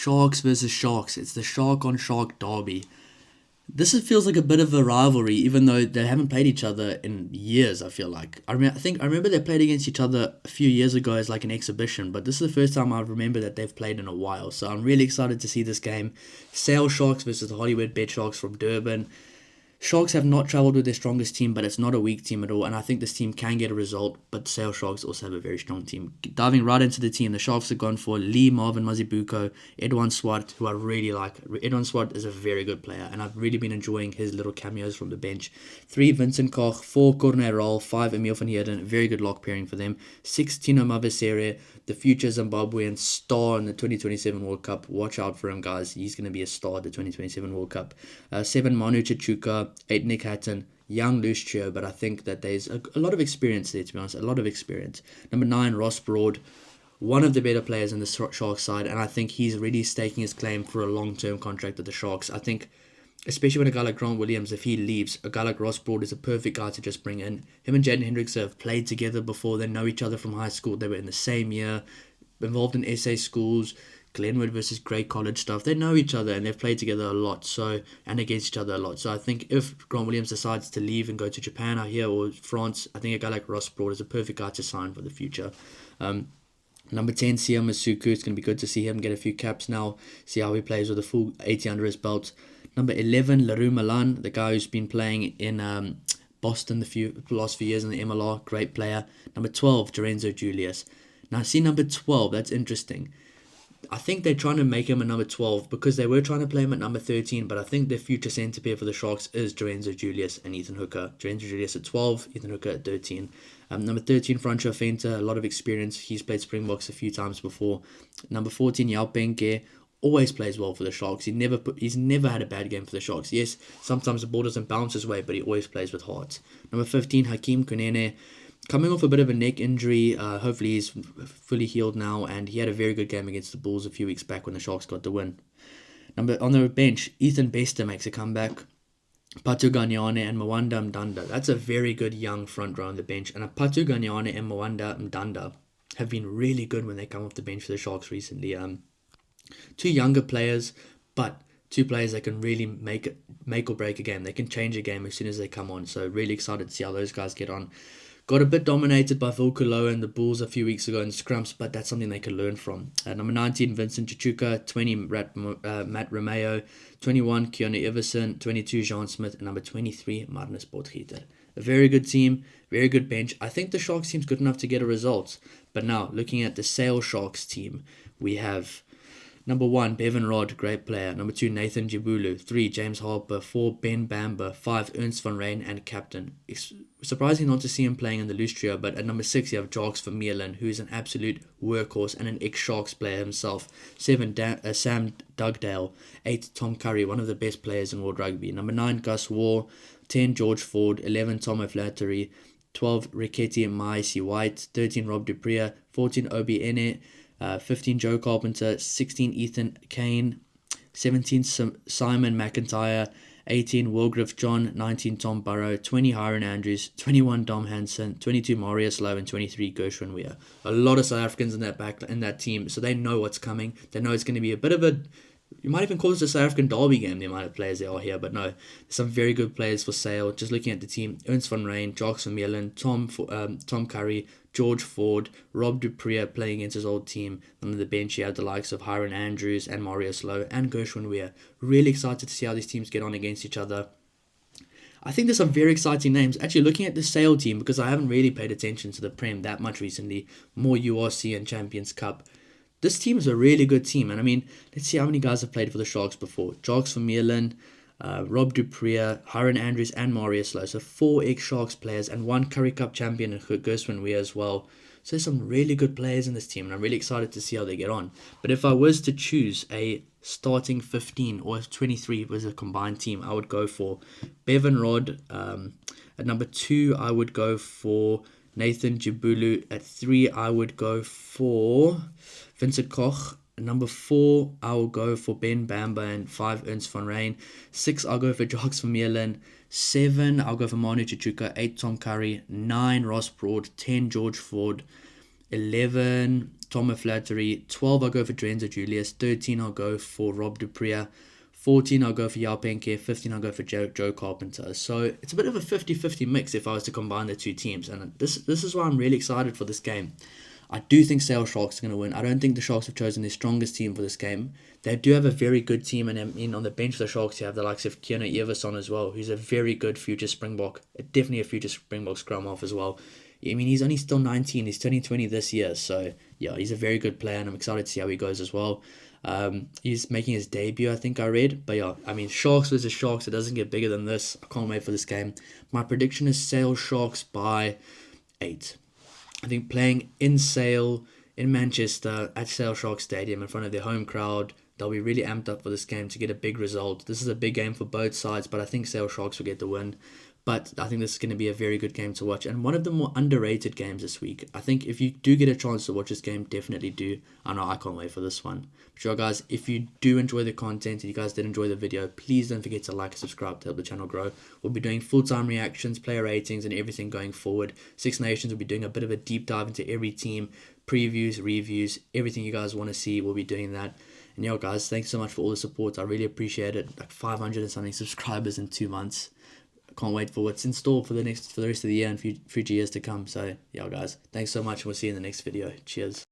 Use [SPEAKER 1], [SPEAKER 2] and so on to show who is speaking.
[SPEAKER 1] Sharks versus Sharks. It's the Shark on Shark derby. Feels like a bit of a rivalry, even though they haven't played each other in years. I feel like I remember they played against each other a few years ago as like an exhibition, but this is the first time I remember that they've played in a while. So I'm really excited to see this game. Sale Sharks versus the Hollywoodbets Sharks from Durban. Sharks have not travelled with their strongest team, but it's not a weak team at all, and I think this team can get a result, but Sale Sharks also have a very strong team. Diving right into the team, the Sharks have gone for Lee Marvin Mazibuko, Edouin Swart, who I really like. Edouin Swart is a very good player, and I've really been enjoying his little cameos from the bench. 3, Vincent Koch. 4, Corne Rol. 5, Emil van Heerden. Very good lock pairing for them. 6, Tino Mavesere, the future Zimbabwean star in the 2027 World Cup. Watch out for him, guys. He's going to be a star at the 2027 World Cup. 7, Manu Chichuka. 8, Nick Hatton. Young loose trio, but I think that there's a lot of experience there, to be honest. A lot of experience. Number 9, Ross Broad. One of the better players in the Sharks side, and I think he's really staking his claim for a long-term contract with the Sharks. I think, especially when a guy like Grant Williams, if he leaves, a guy like Ross Broad is a perfect guy to just bring in. Him and Jaden Hendricks have played together before. They know each other from high school. They were in the same year, involved in SA schools, Glenwood versus Grey College stuff. They know each other and they've played together a lot, and against each other a lot. So I think if Grant Williams decides to leave and go to Japan out here or France, I think a guy like Ross Broad is a perfect guy to sign for the future. Number 10, Sia Masuku. It's going to be good to see him get a few caps now, see how he plays with a full 80 under his belt. Number 11, Leroux Milan, the guy who's been playing in Boston the last few years in the MLR. Great player. Number 12, Lorenzo Julius. Now, see number 12, that's interesting. I think they're trying to make him a number 12 because they were trying to play him at number 13, but I think their future centre pair for the Sharks is Lorenzo Julius and Ethan Hooker. Lorenzo Julius at 12, Ethan Hooker at 13. Number 13, Franco Fenta, a lot of experience. He's played Springboks a few times before. Number 14, Yao Benke, always plays well for the Sharks. He's never had a bad game for the Sharks. Yes, sometimes the ball doesn't bounce his way, but he always plays with heart. Number 15, Hakeem Kunene. Coming off a bit of a neck injury, hopefully he's fully healed now, and he had a very good game against the Bulls a few weeks back when the Sharks got the win. On the bench, Ethan Bester makes a comeback. Patu Ganyane and Mwanda Mdanda. That's a very good young front row on the bench, and Patu Ganyane and Mwanda Mdanda have been really good when they come off the bench for the Sharks recently. Two younger players, but two players that can really make or break a game. They can change a game as soon as they come on, so really excited to see how those guys get on. Got a bit dominated by Volkolo and the Bulls a few weeks ago in scrums, but that's something they can learn from. Number 19, Vincent Chichuka. 20, Matt Romeo. 21, Keanu Everson. 22, Jean Smith. And number 23, Marnus Potgieter. A very good team, very good bench. I think the Sharks team's good enough to get a result. But now, looking at the Sale Sharks team, we have number 1, Bevan Rod, great player. Number 2, Nathan Jibulu. 3, James Harper. 4, Ben Bamber. 5, Ernst van Rijn, and captain. It's surprising not to see him playing in the loose trio, but at number 6 you have Jacques Vermeulen, who is an absolute workhorse and an ex-Sharks player himself. 7, Sam Dugdale. 8, Tom Curry, one of the best players in World Rugby. Number 9, Gus Waugh. 10, George Ford. 11, Tom O'Flaherty. 12, Riketti Maisi White. 13, Rob Dupria. 14, Obi Ene. 15, Joe Carpenter. 16, Ethan Kane. 17, Simon McIntyre. 18, Wilgriff John. 19, Tom Burrow. 20, Hiron Andrews. 21, Dom Hansen. 22, Marius Lowe. And 23, Gershwin Weir. A lot of South Africans in that team, so they know what's coming. They know it's going to be a bit of a, you might even call this a South African derby game, the amount of players there are here, but no, there's some very good players for sale. Just looking at the team, Ernst van Rijn, Jacques Vermeulen, Tom Curry, George Ford, Rob Dupria playing against his old team. On the bench, you had the likes of Hiron Andrews and Marius Lowe and Gershwin Weir. Really excited to see how these teams get on against each other. I think there's some very exciting names. Actually, looking at the Sale team, because I haven't really paid attention to the Prem that much recently, more URC and Champions Cup. This team is a really good team. And I mean, let's see how many guys have played for the Sharks before. Jacques Vermeulen, Rob Dupria, Hiron Andrews, and Marius Lowe. So 4 ex-Sharks players and 1 Curry Cup champion in Gershwin Weir as well. So there's some really good players in this team, and I'm really excited to see how they get on. But if I was to choose a starting 15 or 23 was a combined team, I would go for Bevan Rod. At number 2, I would go for Nathan Jibulu. At 3, I would go for Vincent Koch. At number 4, I will go for Ben Bamber, and 5, Ernst van Rijn. 6, I'll go for Jacques Vermeulen. 7, I'll go for Manu Chichuka. 8, Tom Curry. 9, Ross Broad. 10, George Ford. 11, Tom Flattery. 12, I'll go for Drenzo Julius. 13, I'll go for Rob Dupria. 14, I'll go for Yao Penke. 15, I'll go for Joe Carpenter. So it's a bit of a 50-50 mix if I was to combine the two teams. And this is why I'm really excited for this game. I do think Sale Sharks are going to win. I don't think the Sharks have chosen their strongest team for this game. They do have a very good team, and on the bench for the Sharks, you have the likes of Keanu Everson as well, who's a very good future Springbok, definitely a future Springbok scrum half as well. I mean, he's only still 19, he's turning 20 this year, so yeah, he's a very good player, and I'm excited to see how he goes as well. He's making his debut, I think I read, but yeah, I mean, Sharks versus Sharks, it doesn't get bigger than this. I can't wait for this game. My prediction is Sale Sharks by 8. I think playing in Sale, in Manchester, at Sale Sharks Stadium in front of their home crowd, they'll be really amped up for this game to get a big result. This is a big game for both sides, but I think Sale Sharks will get the win. But I think this is going to be a very good game to watch, and one of the more underrated games this week. I think if you do get a chance to watch this game, definitely do. I know I can't wait for this one. But sure, guys, if you do enjoy the content and you guys did enjoy the video, please don't forget to like and subscribe to help the channel grow. We'll be doing full-time reactions, player ratings, and everything going forward. Six Nations will be doing a bit of a deep dive into every team, previews, reviews, everything you guys want to see. We'll be doing that. And yeah, guys, thanks so much for all the support. I really appreciate it. Like 500 and something subscribers in 2 months. Can't wait for what's in store for the rest of the year and future years to come. So yeah, guys, thanks so much, and we'll see you in the next video. Cheers.